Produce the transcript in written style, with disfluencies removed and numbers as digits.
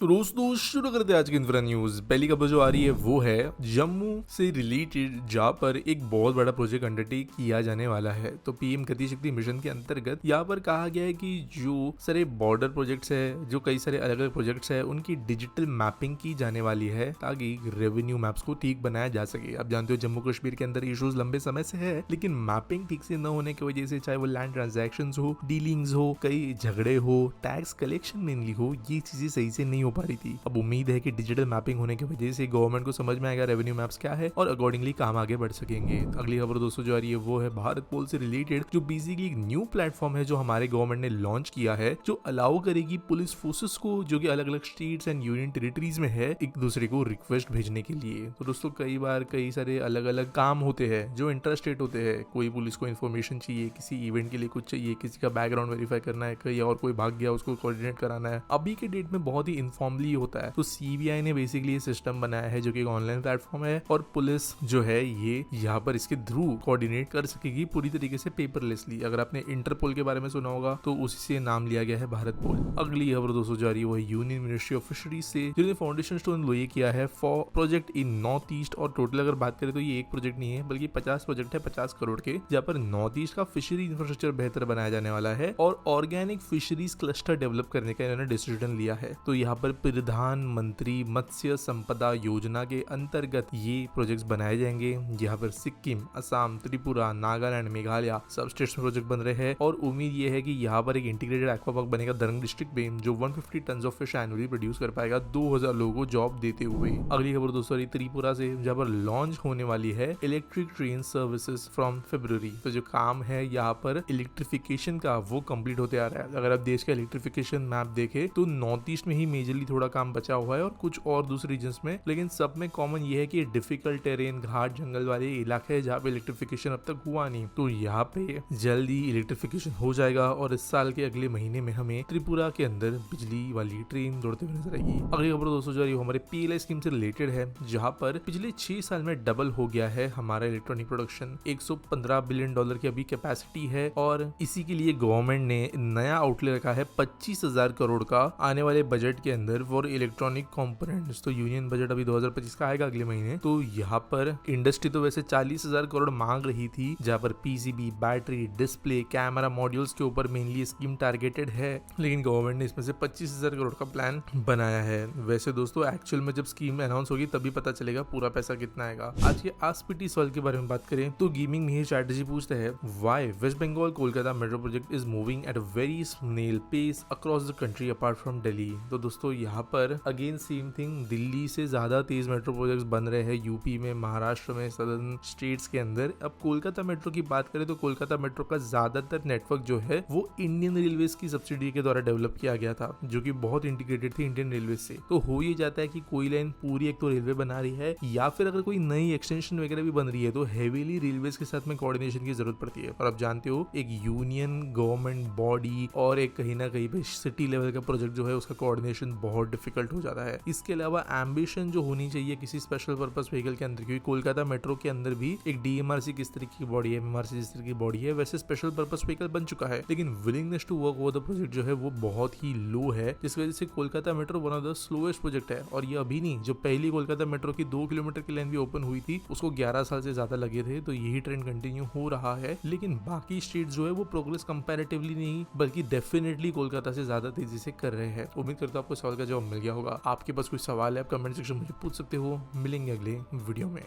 तो दोस्तों शुरू करते हैं आज की इंफ्रा न्यूज। पहली खबर जो आ रही है वो है जम्मू से रिलेटेड, जहाँ पर एक बहुत बड़ा प्रोजेक्ट अंडरटेक किया जाने वाला है। तो पीएम गति शक्ति मिशन के अंतर्गत यहाँ पर कहा गया है कि जो सारे बॉर्डर प्रोजेक्ट्स है, जो कई सारे अलग अलग प्रोजेक्ट्स है, उनकी डिजिटल मैपिंग की जाने वाली है ताकि रेवेन्यू मैप्स को ठीक बनाया जा सके। आप जानते हो जम्मू कश्मीर के अंदर इश्यूज लंबे समय से है, लेकिन मैपिंग ठीक से न होने की वजह से, चाहे वो लैंड ट्रांजेक्शन हो, डीलिंग्स हो, कई झगड़े हो, टैक्स कलेक्शन मेनली हो, ये चीजें सही से नहीं हो पा रही थी। अब उम्मीद है कि डिजिटल मैपिंग होने की वजह से गवर्नमेंट को समझ में आएगा रेवेन्यू मैप्स क्या है और अकॉर्डिंगली काम आगे बढ़ सकेंगे। अगली खबर दोस्तों जो आ रही है वो है भारत पोल से रिलेटेड, जो बेसिकली एक न्यू प्लेटफॉर्म है जो हमारे गवर्नमेंट ने लॉन्च किया है, जो अलाउ करेगी पुलिस फोर्सेस को, जो कि अलग अलग स्टेट्स एंड यूनियन टेरिटरीज में है, एक दूसरे को रिक्वेस्ट भेजने के लिए। तो दोस्तों कई बार कई सारे अलग अलग काम होते हैं जो इंटरस्टेट होते हैं। कोई पुलिस को इन्फॉर्मेशन चाहिए, किसी इवेंट के लिए कुछ चाहिए, किसी का बैकग्राउंड वेरीफाई करना है, कहीं और कोई भाग गया उसको कोऑर्डिनेट कराना है। अभी के डेट में बहुत ही इनफॉर्मली होता है। तो सीबीआई ने बेसिकली ये सिस्टम बनाया है जो कि एक ऑनलाइन प्लेटफॉर्म है और पुलिस जो है ये यहाँ पर इसके थ्रू कोऑर्डिनेट कर सकेगी पूरी तरीके से पेपरलेसली। अगर आपने इंटरपोल के बारे में सुना होगा तो उसी से नाम लिया गया है भारत पोल। अगली खबर दोस्तों जा रही है वो है यूनियन मिनिस्ट्री ऑफ फिशरीज से, जिन्होंने फाउंडेशन स्टोन ये किया है for project in north east. और टोटल अगर बात करें तो ये एक प्रोजेक्ट नहीं है बल्कि 50 प्रोजेक्ट है 50 करोड़ के, जहाँ पर नॉर्थ ईस्ट का फिशरी इंफ्रास्ट्रक्चर बेहतर बनाया जाने वाला है और ऑर्गेनिक फिशरीज क्लस्टर डेवलप करने का इन्होंने डिसीजन लिया है। तो यहाँ पर प्रधानमंत्री मत्स्य संपदा योजना के अंतर्गत ये प्रोजेक्ट्स बनाए जाएंगे। यहाँ पर सिक्किम, असम, त्रिपुरा, नागालैंड, मेघालय सब स्टेट्स में प्रोजेक्ट बन रहे हैं और उम्मीद ये है कि यहाँ पर एक इंटीग्रेटेड एक्वा पार्क बनेगा दरंग डिस्ट्रिक्ट में, जो 150 ton of fish annually produce कर पाएगा 2000 लोगों को जॉब देते हुए। अगली खबर दोस्तों त्रिपुरा से, जहाँ पर लॉन्च होने वाली है इलेक्ट्रिक ट्रेन सर्विसेज फ्रॉम फरवरी। तो जो काम है यहाँ पर इलेक्ट्रिफिकेशन का वो कंप्लीट होते आ रहा है। अगर आप देश का इलेक्ट्रिफिकेशन मैप देखें तो नॉर्थ ईस्ट में ही मेजरली थोड़ा काम बचा हुआ है और कुछ और दूसरे रीजन्स में, लेकिन सब में कॉमन ये है कि डिफिकल्ट टेरेन, घाट जंगल वाले इलाके हैं जहाँ पे इलेक्ट्रिफिकेशन अब तक हुआ नहीं। तो यहाँ पे जल्दी इलेक्ट्रिफिकेशन हो जाएगा और इस साल के अगले महीने में हमें त्रिपुरा के अंदर बिजली वाली ट्रेन दौड़ते हुए नजर आएगी। अगली खबर दोस्तों जो हमारे पीएलआई स्कीम से रिलेटेड है, जहाँ पर पिछले 6 साल में डबल हो गया है हमारा इलेक्ट्रॉनिक प्रोडक्शन। 115 बिलियन डॉलर की अभी कैपेसिटी है और इसी के लिए गवर्नमेंट ने नया आउटले रखा है 25,000 करोड़ का आने वाले बजट के अंदर फॉर इलेक्ट्रॉनिक कंपोनेंट्स। तो यूनियन बजट अभी 2025 का आएगा अगले महीने। तो यहाँ पर इंडस्ट्री तो वैसे 40,000 करोड़ मांग रही थी, जहाँ पर PCB, battery, display, camera modules के ऊपर मेनली स्कीम टारगेटेड है, लेकिन गवर्नमेंट ने इसमें से 25,000 करोड़ का प्लान बनाया है। वैसे दोस्तों एक्चुअल में जब स्कीम अनाउंस होगी तभी पता चलेगा पूरा पैसा कितना आएगा। आज के आस्पिटी सवाल के बारे में बात करें तो गेमिंग में चैटर्जी पूछते हैं, why West Bengal Kolkata metro project is moving at a very snail pace across the country apart from Delhi. तो दोस्तों यहाँ पर अगेन सेम थिंग, दिल्ली से ज्यादा तेज मेट्रो प्रोजेक्ट्स बन रहे हैं यूपी में, महाराष्ट्र में, सदर्न स्टेट्स के अंदर। अब कोलकाता मेट्रो की बात करें तो कोलकाता मेट्रो का ज्यादातर नेटवर्क जो है वो इंडियन रेलवेज की सब्सिडी के द्वारा डेवलप किया गया था, जो कि बहुत इंटीग्रेटेड थी इंडियन रेलवे से। तो हो ये जाता है कि कोई लाइन पूरी एक तो रेलवे बना रही है, या फिर अगर कोई नई एक्सटेंशन वगैरह भी बन रही है तो हेवीली रेलवेज के साथ में कोऑर्डिनेशन की जरूरत पड़ती है। और आप जानते हो एक यूनियन गवर्नमेंट बॉडी और एक कहीं ना कहीं पे सिटी लेवल का प्रोजेक्ट जो है उसका कोऑर्डिनेशन बहुत डिफिकल्ट हो जाता है। इसके अलावा एम्बिशन जो होनी चाहिए किसी स्पेशल पर्पस व्हीकल के अंदर, क्योंकि कोलकाता मेट्रो के अंदर भी एक डीएमआरसी किस तरीके की बॉडी है, एमआरसी जिस तरह की बॉडी है, वैसे स्पेशल पर्पस व्हीकल बन चुका है, लेकिन willingness to work over the project जो है वो बहुत ही लो है, जिस वजह से Kolkata metro one of the slowest project है। और ये अभी नहीं, जो पहली कोलकाता मेट्रो की 2 किलोमीटर की लाइन भी ओपन हुई थी उसको 11 साल से ज्यादा लगे थे। तो यही ट्रेंड कंटिन्यू हो रहा है, लेकिन बाकी स्टेट जो है वो प्रोग्रेस कंपैरेटिवली नहीं बल्कि डेफिनेटली कोलकाता से ज्यादा तेजी से कर रहे हैं। उम्मीद करता हूं आपको सवाल का जवाब मिल गया होगा। आपके पास कोई सवाल है आप कमेंट सेक्शन में पूछ सकते हो। मिलेंगे अगले वीडियो में।